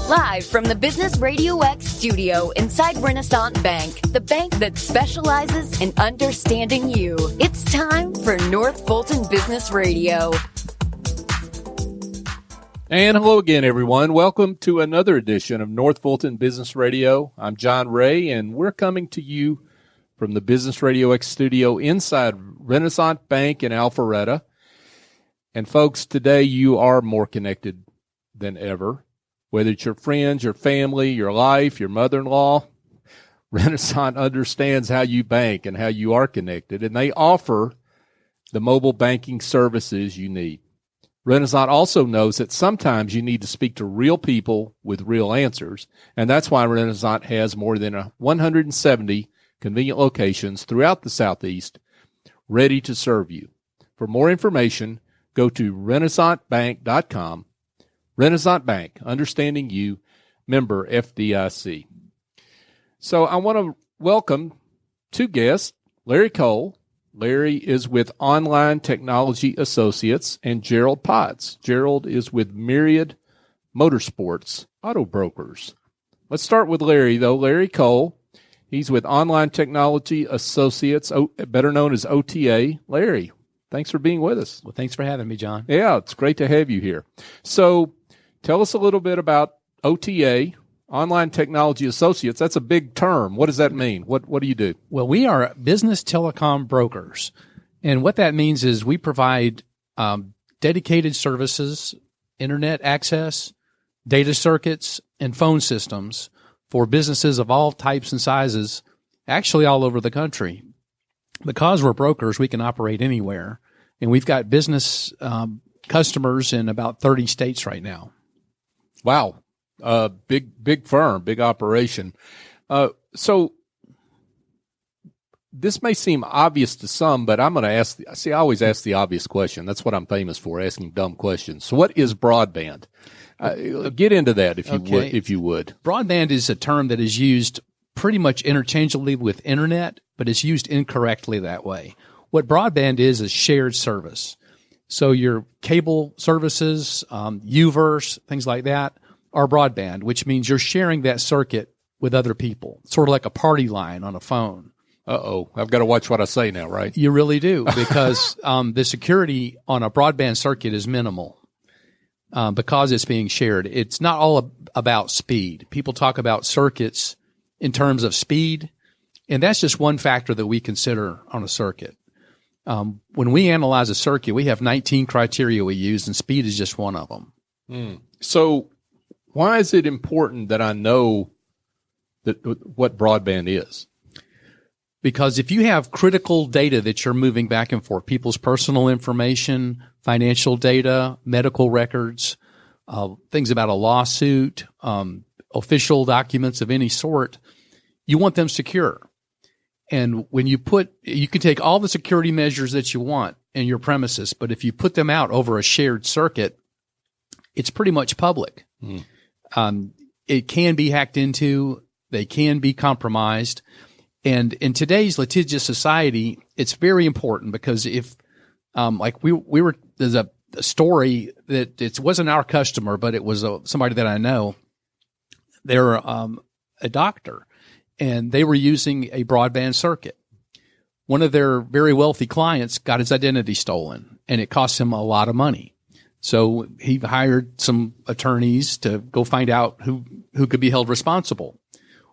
Live from the Business Radio X studio inside Renaissance Bank, the bank that specializes in understanding you. It's time for North Fulton Business Radio. And hello again, everyone. Welcome to another edition of North Fulton Business Radio. I'm John Ray, and we're coming to you from the Business Radio X studio inside Renaissance Bank in Alpharetta. And folks, today you are more connected than ever. Whether it's your friends, your family, your life, your mother-in-law, Renaissance understands how you bank and how you are connected, and they offer the mobile banking services you need. Renaissance also knows that sometimes you need to speak to real people with real answers, and that's why Renaissance has more than 170 convenient locations throughout the Southeast ready to serve you. For more information, go to renaissancebank.com. Renaissance Bank, understanding you, member FDIC. So I want to welcome two guests, Larry Cole. Larry is with Online Technology Associates, and Gerald Potts. Gerald is with Myriad Motorsports, auto brokers. Let's start with Larry, though. Larry Cole, he's with Online Technology Associates, better known as OTA. Larry, thanks for being with us. Well, thanks for having me, John. Yeah, it's great to have you here. So tell us a little bit about OTA, Online Technology Associates. That's a big term. What does that mean? What do you do? Well, we are business telecom brokers. And what that means is we provide dedicated services, internet access, data circuits, and phone systems for businesses of all types and sizes, actually all over the country. Because we're brokers, we can operate anywhere. And we've got business customers in about 30 states right now. Wow. Big firm, big operation. So this may seem obvious to some, but I'm going to I always ask the obvious question. That's what I'm famous for, asking dumb questions. So what is broadband? Get into that if you would. Broadband is a term that is used pretty much interchangeably with internet, but it's used incorrectly that way. What broadband is shared service. So your cable services, UVerse, things like that, are broadband, which means you're sharing that circuit with other people, sort of like a party line on a phone. Uh-oh, I've got to watch what I say now, right? You really do, because the security on a broadband circuit is minimal because it's being shared. It's not all about speed. People talk about circuits in terms of speed, and that's just one factor that we consider on a circuit. When we analyze a circuit, we have 19 criteria we use, and speed is just one of them. So why is it important that I know what broadband is? Because if you have critical data that you're moving back and forth, people's personal information, financial data, medical records, things about a lawsuit, official documents of any sort, you want them secure. And when you can take all the security measures that you want in your premises, but if you put them out over a shared circuit, it's pretty much public. It can be hacked into. They can be compromised. And in today's litigious society, it's very important because if, there's a story that it wasn't our customer, but it was somebody that I know. They're a doctor, and they were using a broadband circuit. One of their very wealthy clients got his identity stolen, and it cost him a lot of money. So he hired some attorneys to go find out who could be held responsible.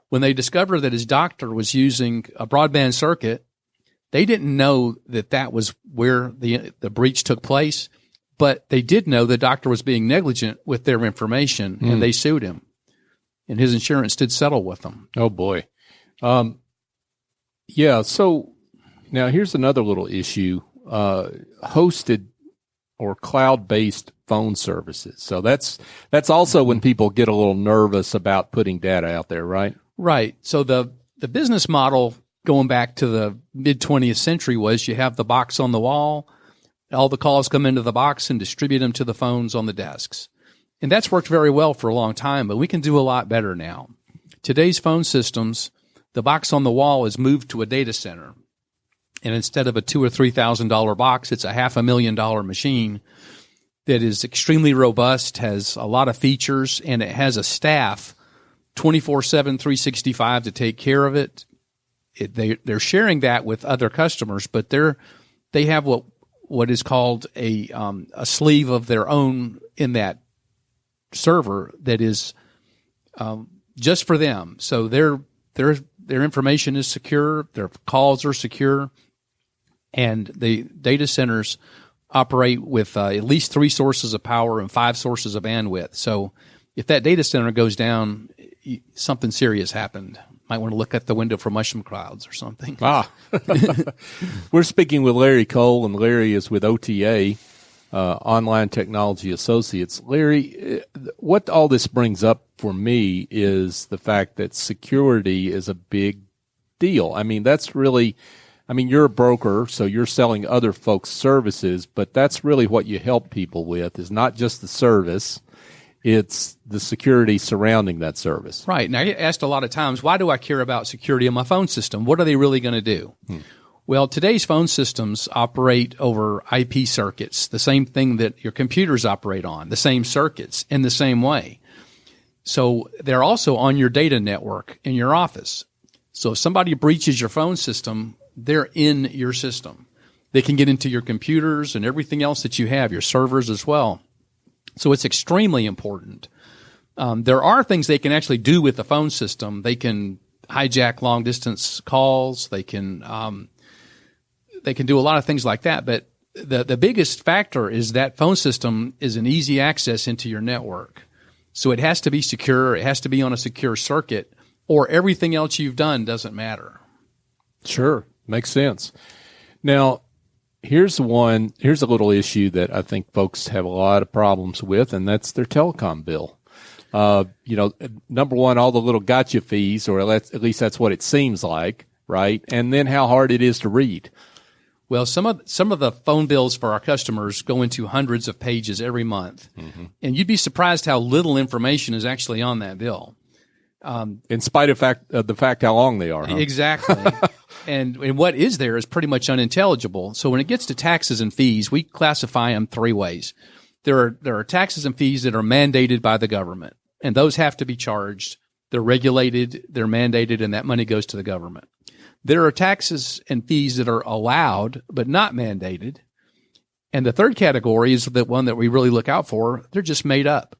When they discovered that his doctor was using a broadband circuit, they didn't know that was where the breach took place, but they did know the doctor was being negligent with their information, and they sued him. And his insurance did settle with them. Oh, boy. Yeah, so now here's another little issue. Hosted or cloud-based phone services. So that's also when people get a little nervous about putting data out there, right? Right. So the business model going back to the mid-20th century was you have the box on the wall, all the calls come into the box and distribute them to the phones on the desks. And that's worked very well for a long time, but we can do a lot better now. Today's phone systems, the box on the wall is moved to a data center. And instead of a $2,000 or $3,000 box, it's a $500,000 machine. that is extremely robust, has a lot of features, and it has a staff 24/7, 365 to take care of it. They're sharing that with other customers, but they have what is called a sleeve of their own in that server that is just for them. So their information is secure, their calls are secure, and the data centers operate with at least 3 sources of power and 5 sources of bandwidth. So if that data center goes down, something serious happened. Might want to look at the window for mushroom clouds or something. We're speaking with Larry Cole, and Larry is with OTA, Online Technology Associates. Larry, what all this brings up for me is the fact that security is a big deal. I mean, you're a broker, so you're selling other folks' services, but that's really what you help people with, is not just the service. It's the security surrounding that service. Right. And I get asked a lot of times, why do I care about security on my phone system? What are they really going to do? Well, today's phone systems operate over IP circuits, the same thing that your computers operate on, the same circuits in the same way. So they're also on your data network in your office. So if somebody breaches your phone system, they're in your system. They can get into your computers and everything else that you have, your servers as well. So it's extremely important. There are things they can actually do with the phone system. They can hijack long distance calls. They can do a lot of things like that. But the biggest factor is that phone system is an easy access into your network. So it has to be secure. It has to be on a secure circuit, or everything else you've done doesn't matter. Sure. Makes sense. Now, here's a little issue that I think folks have a lot of problems with, and that's their telecom bill. Number one, all the little gotcha fees, or at least that's what it seems like, right? And then how hard it is to read. Well, some of the phone bills for our customers go into hundreds of pages every month, and you'd be surprised how little information is actually on that bill. In spite of the fact how long they are. Huh? Exactly. And what is there is pretty much unintelligible. So when it gets to taxes and fees, we classify them 3 ways. There are taxes and fees that are mandated by the government, and those have to be charged. They're regulated, they're mandated, and that money goes to the government. There are taxes and fees that are allowed but not mandated. And the third category is the one that we really look out for. They're just made up.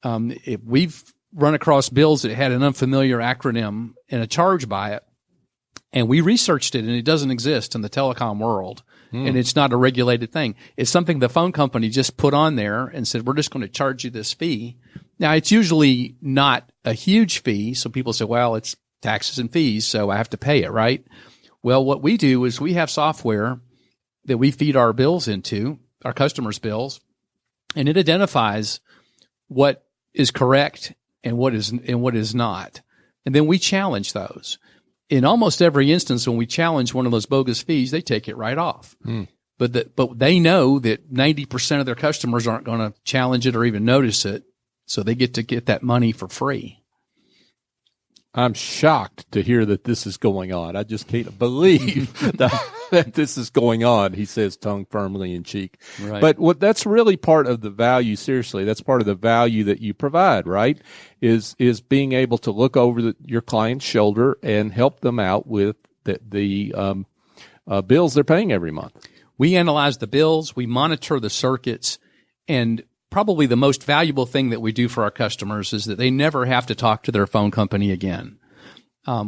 If we've run across bills that had an unfamiliar acronym and a charge by it, and we researched it, and it doesn't exist in the telecom world, and it's not a regulated thing. It's something the phone company just put on there and said, we're just going to charge you this fee. Now, it's usually not a huge fee, so people say, well, it's taxes and fees, so I have to pay it, right? Well, what we do is we have software that we feed our bills into, our customers' bills, and it identifies what is correct and what is not. And then we challenge those. In almost every instance, when we challenge one of those bogus fees, they take it right off. But they know that 90% of their customers aren't going to challenge it or even notice it, so they get to get that money for free. I'm shocked to hear that this is going on. I just can't believe that this is going on, he says, tongue firmly in cheek. Right. But that's really part of the value, seriously, that's part of the value that you provide, right? Is being able to look over your client's shoulder and help them out with the bills they're paying every month. We analyze the bills, we monitor the circuits, and probably the most valuable thing that we do for our customers is that they never have to talk to their phone company again.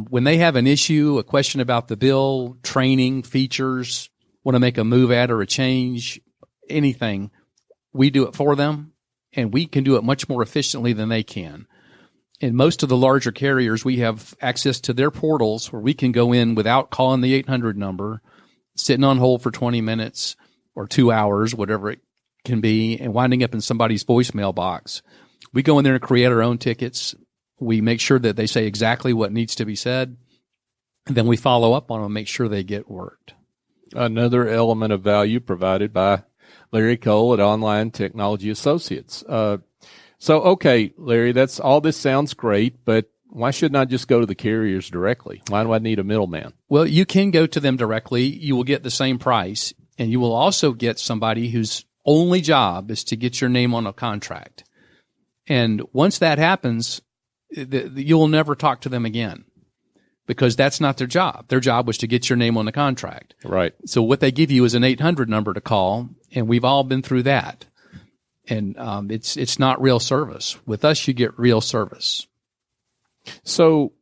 When they have an issue, a question about the bill, training, features, want to make a move at or a change, anything, we do it for them, and we can do it much more efficiently than they can. In most of the larger carriers, we have access to their portals where we can go in without calling the 800 number, sitting on hold for 20 minutes or 2 hours, whatever it can be, and winding up in somebody's voicemail box. We go in there and create our own tickets. We make sure that they say exactly what needs to be said, and then we follow up on them and make sure they get worked. Another element of value provided by Larry Cole at Online Technology Associates. Okay, Larry, this sounds great, but why shouldn't I just go to the carriers directly? Why do I need a middleman? Well, you can go to them directly. You will get the same price, and you will also get somebody who's only job is to get your name on a contract. And once that happens, you'll never talk to them again because that's not their job. Their job was to get your name on the contract. Right. So what they give you is an 800 number to call, and we've all been through that. And it's not real service. With us, you get real service. So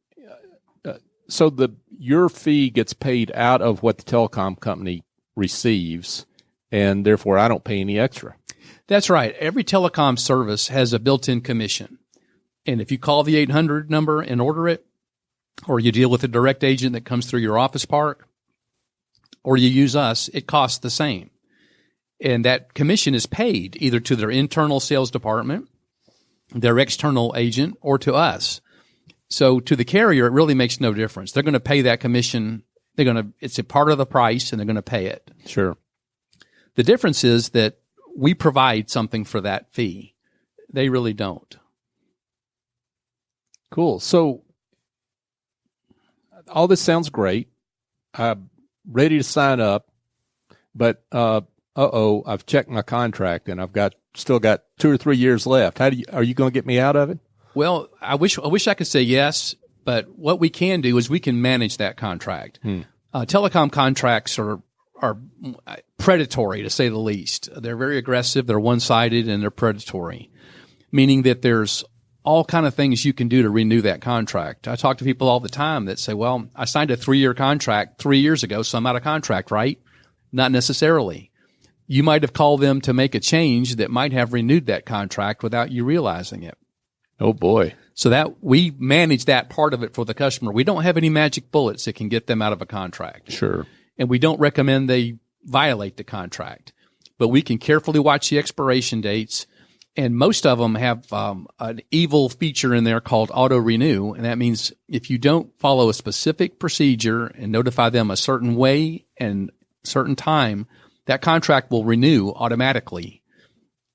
your fee gets paid out of what the telecom company receives, and therefore I don't pay any extra. That's right. Every telecom service has a built-in commission. And if you call the 800 number and order it, or you deal with a direct agent that comes through your office park, or you use us, it costs the same. And that commission is paid either to their internal sales department, their external agent, or to us. So to the carrier, it really makes no difference. They're going to pay that commission. It's a part of the price, and they're going to pay it. Sure. The difference is that we provide something for that fee. They really don't. Cool. So all this sounds great. I'm ready to sign up, but I've checked my contract and I've still got 2 or 3 years left. Are you going to get me out of it? Well, I wish I could say yes, but what we can do is we can manage that contract. Telecom contracts are predatory, to say the least. They're very aggressive, they're one-sided, and they're predatory, meaning that there's all kind of things you can do to renew that contract. I talk to people all the time that say, well, I signed a 3-year contract 3 years ago, so I'm out of contract, right? Not necessarily. You might have called them to make a change that might have renewed that contract without you realizing it. Oh, boy. So that we manage that part of it for the customer. We don't have any magic bullets that can get them out of a contract. Sure. And we don't recommend they violate the contract. But we can carefully watch the expiration dates. And most of them have an evil feature in there called auto-renew. And that means if you don't follow a specific procedure and notify them a certain way and certain time, that contract will renew automatically.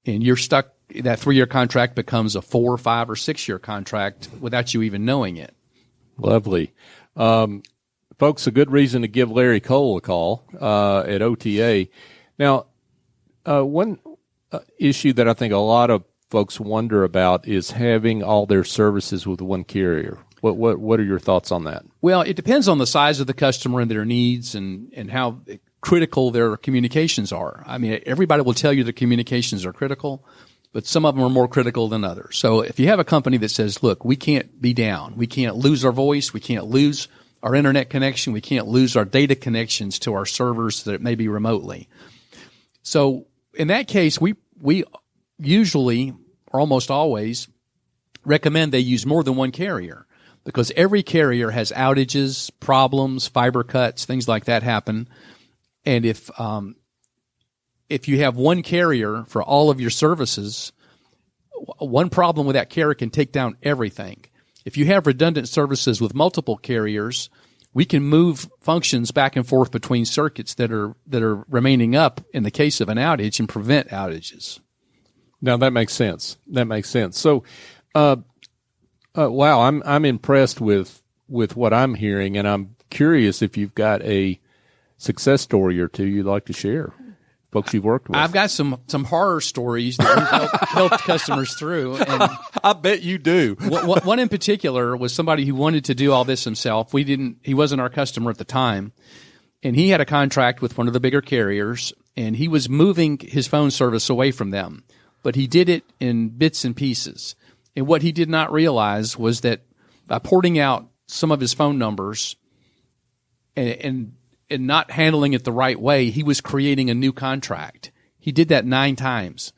And you're stuck. That 3-year contract becomes a 4, 5, or 6-year contract without you even knowing it. Lovely. Folks, a good reason to give Larry Cole a call at OTA. Now, one issue that I think a lot of folks wonder about is having all their services with one carrier. What are your thoughts on that? Well, it depends on the size of the customer and their needs and how critical their communications are. I mean, everybody will tell you the communications are critical, but some of them are more critical than others. So if you have a company that says, look, we can't be down, we can't lose our voice, we can't lose our internet connection, we can't lose our data connections to our servers that may be remotely. So in that case, we usually, or almost always, recommend they use more than one carrier because every carrier has outages, problems, fiber cuts, things like that happen. And if you have one carrier for all of your services, one problem with that carrier can take down everything. If you have redundant services with multiple carriers, we can move functions back and forth between circuits that are remaining up in the case of an outage and prevent outages. Now that makes sense. So, wow, I'm impressed with what I'm hearing, and I'm curious if you've got a success story or two you'd like to share. Folks you've worked with. I've got some horror stories that we've helped customers through. And I bet you do. One in particular was somebody who wanted to do all this himself. He wasn't our customer at the time, and he had a contract with one of the bigger carriers, and he was moving his phone service away from them, but he did it in bits and pieces. And what he did not realize was that by porting out some of his phone numbers and not handling it the right way, he was creating a new contract. He did that 9 times.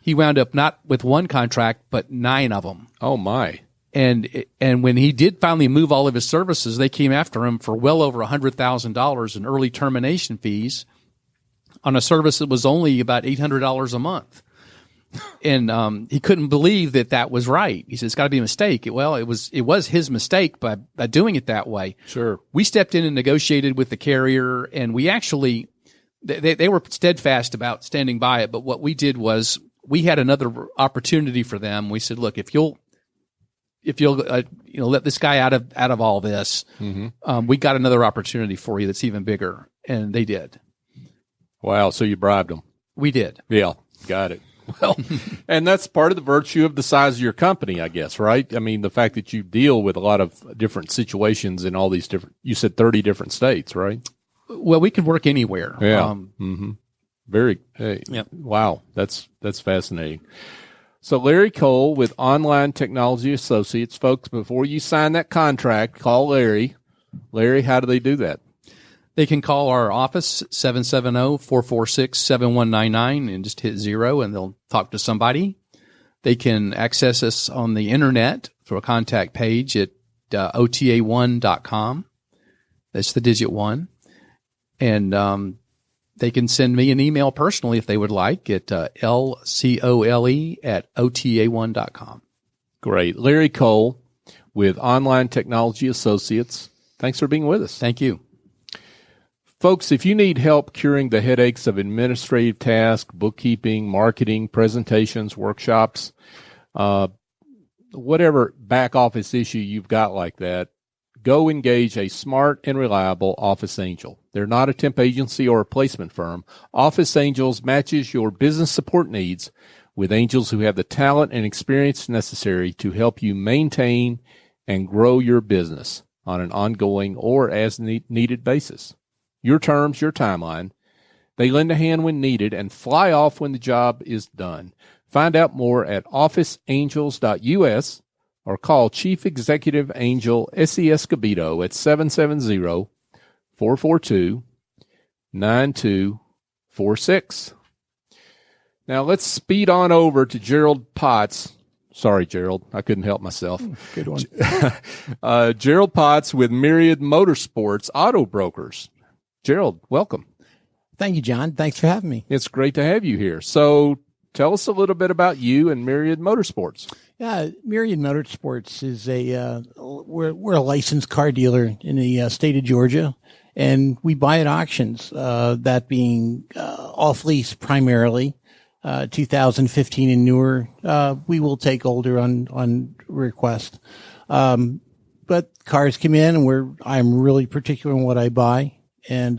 He wound up not with one contract, but 9 of them. Oh, my. And when he did finally move all of his services, they came after him for well over $100,000 in early termination fees on a service that was only about $800 a month. And he couldn't believe that was right. He said, it's got to be a mistake. Well, it was his mistake by doing it that way. Sure. We stepped in and negotiated with the carrier, and we actually they were steadfast about standing by it. But what we did was we had another opportunity for them. We said, look, if you'll let this guy out of all this, we got another opportunity for you that's even bigger, and they did. Wow. So you bribed them. We did. Yeah. Got it. Well, and that's part of the virtue of the size of your company, I guess, right? I mean, the fact that you deal with a lot of different situations in all these different, you said 30 different states, right? Well, we can work anywhere. Yeah. Wow. That's fascinating. So Larry Cole with Online Technology Associates. Folks, before you sign that contract, call Larry. Larry, how do they do that? They can call our office, 770-446-7199, and just hit 0, and they'll talk to somebody. They can access us on the internet through a contact page at OTA1.com. That's the digit 1. And they can send me an email personally if they would like at lcole@ota1.com. Great. Larry Cole with Online Technology Associates. Thanks for being with us. Thank you. Folks, if you need help curing the headaches of administrative tasks, bookkeeping, marketing, presentations, workshops, whatever back office issue you've got like that, go engage a smart and reliable Office Angel. They're not a temp agency or a placement firm. Office Angels matches your business support needs with angels who have the talent and experience necessary to help you maintain and grow your business on an ongoing or as needed basis. Your terms, your timeline. They lend a hand when needed and fly off when the job is done. Find out more at officeangels.us or call Chief Executive Angel S.E. Escobedo at 770-442-9246. Now let's speed on over to Gerald Potts. Sorry, Gerald. I couldn't help myself. Good one. Gerald Potts with Myriad Motorsports Auto Brokers. Gerald, welcome. Thank you, John. Thanks for having me. It's great to have you here. So tell us a little bit about you and Myriad Motorsports. Yeah, Myriad Motorsports is we're a licensed car dealer in the state of Georgia, and we buy at auctions, that being off-lease primarily, 2015 and newer. We will take older on request. But cars come in, and I'm really particular in what I buy. And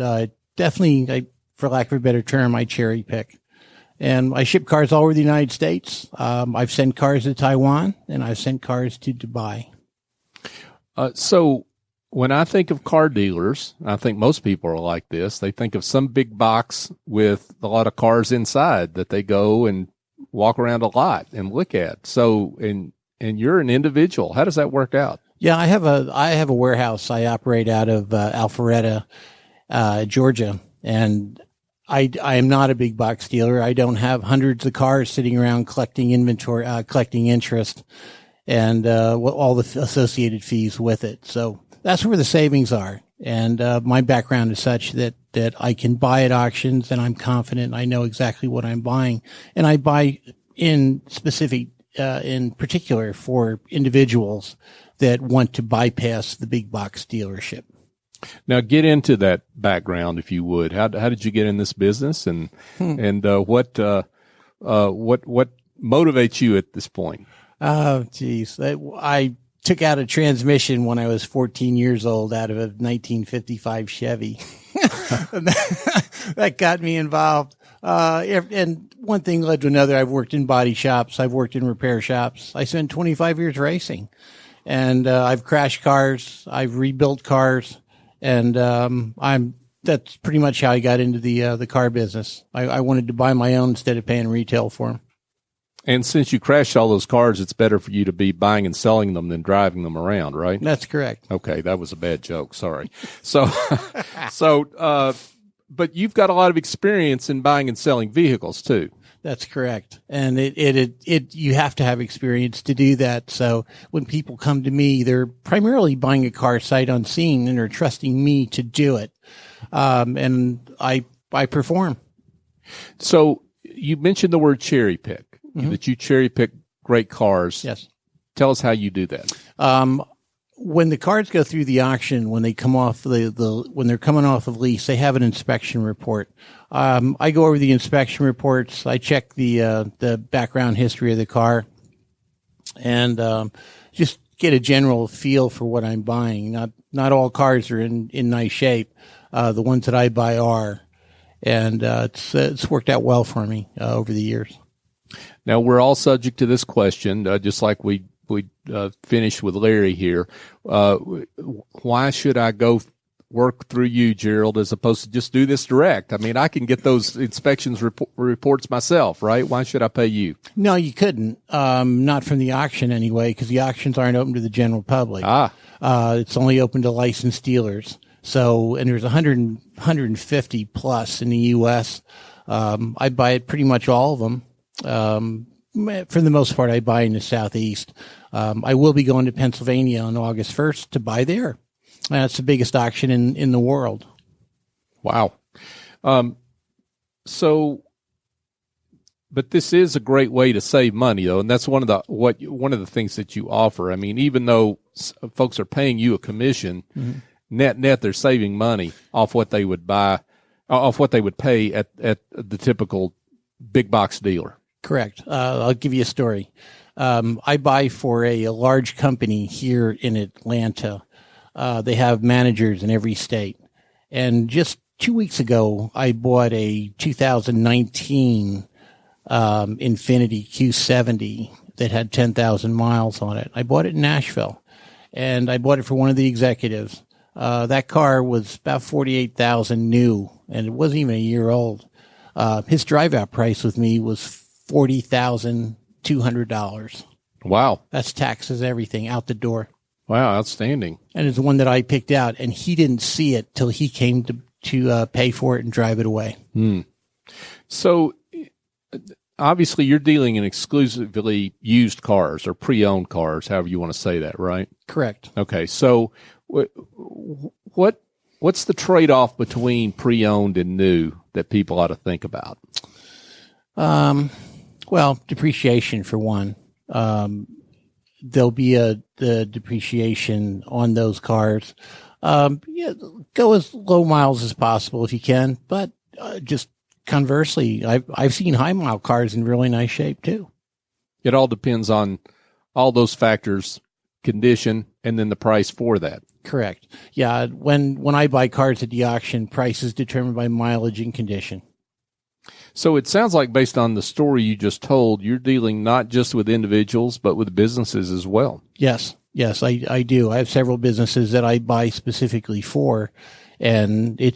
definitely, for lack of a better term, I cherry pick. And I ship cars all over the United States. I've sent cars to Taiwan, and I've sent cars to Dubai. So when I think of car dealers, I think most people are like this. They think of some big box with a lot of cars inside that they go and walk around a lot and look at. So, and you're an individual. How does that work out? Yeah, I have a warehouse. I operate out of Alpharetta, Georgia, and I am not a big box dealer. I don't have hundreds of cars sitting around collecting inventory, collecting interest, and all the associated fees with it. So that's where the savings are. And my background is such that I can buy at auctions, and I'm confident I know exactly what I'm buying. And I buy in particular for individuals that want to bypass the big box dealership. Now, get into that background, if you would. How did you get in this business, and what motivates you at this point? Oh, geez, I took out a transmission when I was 14 years old out of a 1955 Chevy. That got me involved. And one thing led to another. I've worked in body shops. I've worked in repair shops. I spent 25 years racing, and I've crashed cars. I've rebuilt cars. And that's pretty much how I got into the car business. I wanted to buy my own instead of paying retail for them. And since you crashed all those cars, it's better for you to be buying and selling them than driving them around, right? That's correct. Okay, that was a bad joke. Sorry. So, but you've got a lot of experience in buying and selling vehicles too. That's correct. And you have to have experience to do that. So when people come to me, they're primarily buying a car sight unseen, and they're trusting me to do it. And I perform. So you mentioned the word cherry pick, that you cherry pick great cars. Yes. Tell us how you do that. When the cars go through the auction, when they come off when they're coming off of lease, they have an inspection report. I go over the inspection reports. I check the background history of the car, and just get a general feel for what I'm buying. Not all cars are in nice shape. The ones that I buy are, and it's worked out well for me over the years. Now, we're all subject to this question, just like we finished with Larry here. Why should I go work through you, Gerald, as opposed to just do this direct? I mean, I can get those inspections reports myself, right? Why should I pay you? No, you couldn't. Not from the auction anyway, because the auctions aren't open to the general public. It's only open to licensed dealers. So, and there's 150 plus in the U.S. I buy pretty much all of them. For the most part, I buy in the Southeast. I will be going to Pennsylvania on August 1st to buy there. That's the biggest auction in the world. Wow. But this is a great way to save money, though, and that's one of the things that you offer. I mean, even though folks are paying you a commission, net they're saving money off what they would pay at the typical big box dealer. Correct. I'll give you a story. I buy for a large company here in Atlanta. They have managers in every state. And just 2 weeks ago, I bought a 2019 Infiniti Q70 that had 10,000 miles on it. I bought it in Nashville, and I bought it for one of the executives. That car was about $48,000 new, and it wasn't even a year old. His drive-out price with me was $40,200. Wow. That's taxes, everything, out the door. Wow, outstanding. And it's the one that I picked out, and he didn't see it till he came to pay for it and drive it away. So, obviously, you're dealing in exclusively used cars or pre-owned cars, however you want to say that, right? Correct. Okay, so what's the trade-off between pre-owned and new that people ought to think about? Well, depreciation for one. There'll be the depreciation on those cars. Go as low miles as possible if you can, but just conversely, I've seen high mile cars in really nice shape too. It all depends on all those factors, condition, and then the price for that. Correct. Yeah. When I buy cars at the auction, price is determined by mileage and condition. So it sounds like, based on the story you just told, you're dealing not just with individuals, but with businesses as well. Yes, I do. I have several businesses that I buy specifically for, and they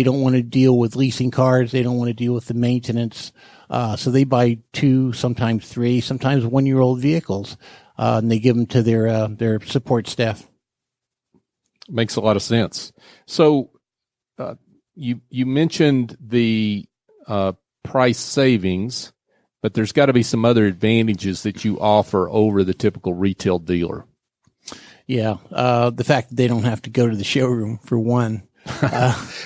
don't want to deal with leasing cars. They don't want to deal with the maintenance. So they buy 2, sometimes 3, sometimes 1-year-old vehicles, and they give them to their support staff. Makes a lot of sense. So you mentioned the price savings, but there's got to be some other advantages that you offer over the typical retail dealer. Yeah. The fact that they don't have to go to the showroom, for one.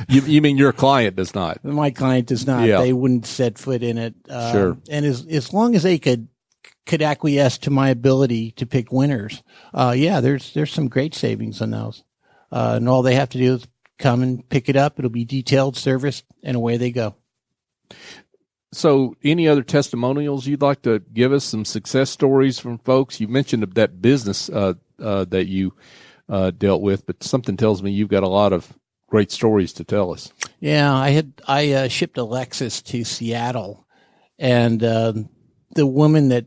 You mean your client does not? My client does not. Yeah. They wouldn't set foot in it. Sure. And as long as they could acquiesce to my ability to pick winners, there's some great savings on those. And all they have to do is come and pick it up. It'll be detailed, serviced, and away they go. So any other testimonials you'd like to give us, some success stories from folks? You mentioned that business that you dealt with, but something tells me you've got a lot of great stories to tell us. Yeah, I shipped a Lexus to Seattle, and the woman that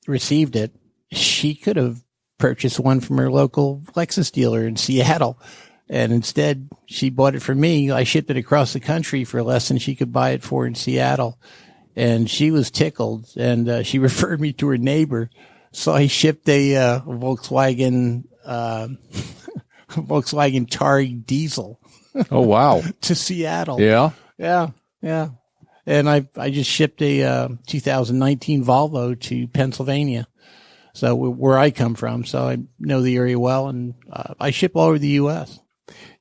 received it, she could have purchased one from her local Lexus dealer in Seattle. And instead, she bought it from me. I shipped it across the country for less than she could buy it for in Seattle. And she was tickled, and she referred me to her neighbor. So I shipped a Volkswagen Tari diesel. Oh, wow. To Seattle. Yeah. Yeah. And I just shipped a 2019 Volvo to Pennsylvania. So where I come from. So I know the area well, and I ship all over the U.S.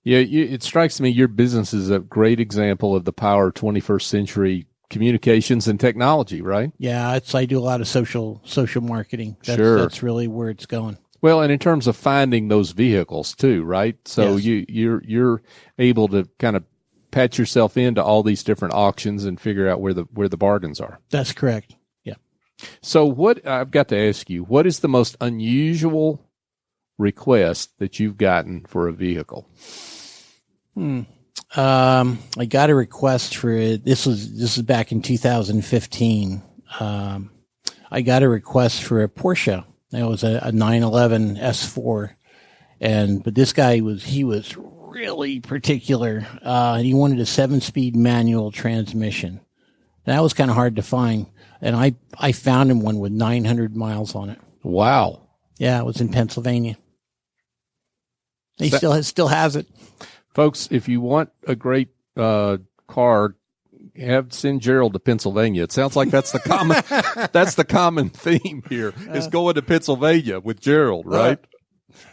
Yeah, it strikes me your business is a great example of the power of 21st century communications and technology, right? Yeah, I do a lot of social marketing. Sure. That's really where it's going. Well, and in terms of finding those vehicles too, right? So yes. you're able to kind of patch yourself into all these different auctions and figure out where the bargains are. That's correct. Yeah. So what I've got to ask you, what is the most unusual request that you've gotten for a vehicle? I got a request for it. This is back in 2015. I got a request for a Porsche. It was a 911 S4. But this guy was really particular. And he wanted a 7-speed manual transmission. That was kind of hard to find. And I found him one with 900 miles on it. Wow. Yeah, it was in Pennsylvania. He still has it. Folks, if you want a great car, send Gerald to Pennsylvania. It sounds like that's the common theme here is going to Pennsylvania with Gerald, right?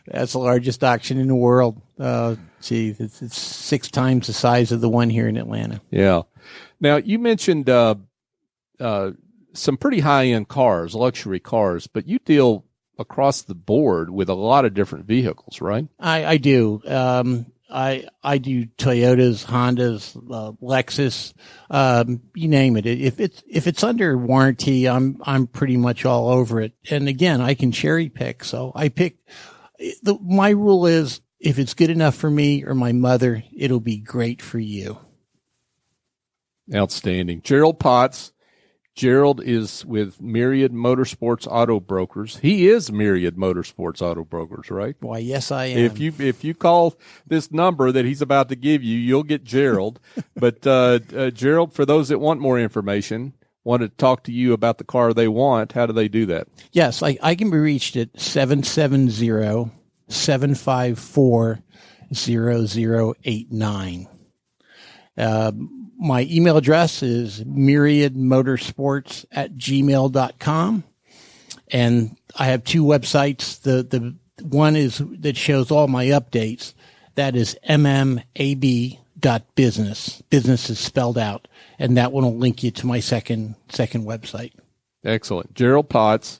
That's the largest auction in the world. It's 6 times the size of the one here in Atlanta. Yeah. Now, you mentioned some pretty high-end cars, luxury cars, but you deal across the board with a lot of different vehicles, right? I do. I do Toyotas, Hondas, Lexus, you name it. If it's under warranty, I'm pretty much all over it. And again, I can cherry pick. So I pick my rule is if it's good enough for me or my mother, it'll be great for you. Outstanding. Gerald Potts. Gerald is with Myriad Motorsports Auto Brokers. He is Myriad Motorsports Auto Brokers, right? Why, yes, I am. If you call this number that he's about to give you, you'll get Gerald. But Gerald, for those that want more information, want to talk to you about the car they want, how do they do that? Yes, I can be reached at 770-754-0089. My email address is myriadmotorsports@gmail.com. And I have 2 websites. The one is that shows all my updates. That is mmab.business. Business is spelled out. And that one will link you to my second website. Excellent. Gerald Potts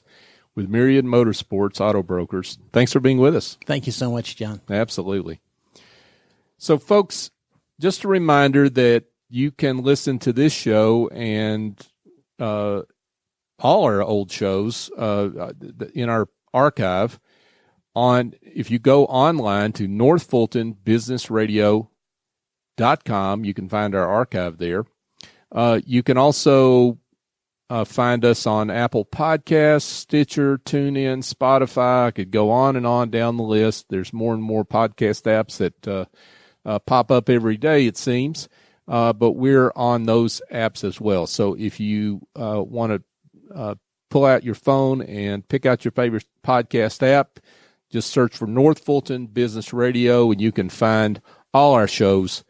with Myriad Motorsports Auto Brokers. Thanks for being with us. Thank you so much, John. Absolutely. So, folks, just a reminder that you can listen to this show and all our old shows in our archive if you go online to northfultonbusinessradio.com, you can find our archive there. You can also find us on Apple Podcasts, Stitcher, TuneIn, Spotify. I could go on and on down the list. There's more and more podcast apps that pop up every day, it seems. But we're on those apps as well. So if you want to pull out your phone and pick out your favorite podcast app, just search for North Fulton Business Radio, and you can find all our shows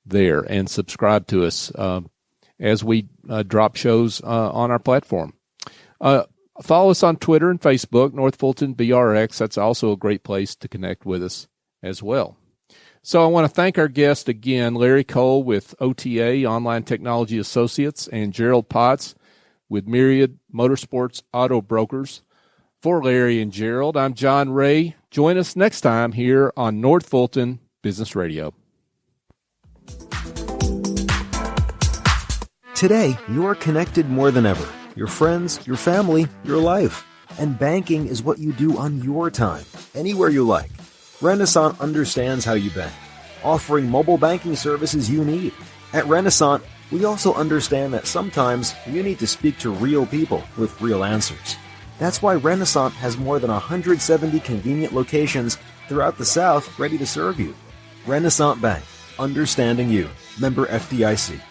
there and subscribe to us as we drop shows on our platform. Follow us on Twitter and Facebook, North Fulton BRX. That's also a great place to connect with us as well. So I want to thank our guest again, Larry Cole with OTA, Online Technology Associates, and Gerald Potts with Myriad Motorsports Auto Brokers. For Larry and Gerald, I'm John Ray. Join us next time here on North Fulton Business Radio. Today, you're connected more than ever. Your friends, your family, your life. And banking is what you do on your time, anywhere you like. Renaissance understands how you bank, offering mobile banking services you need. At Renaissance, we also understand that sometimes you need to speak to real people with real answers. That's why Renaissance has more than 170 convenient locations throughout the South ready to serve you. Renaissance Bank, understanding you. Member FDIC.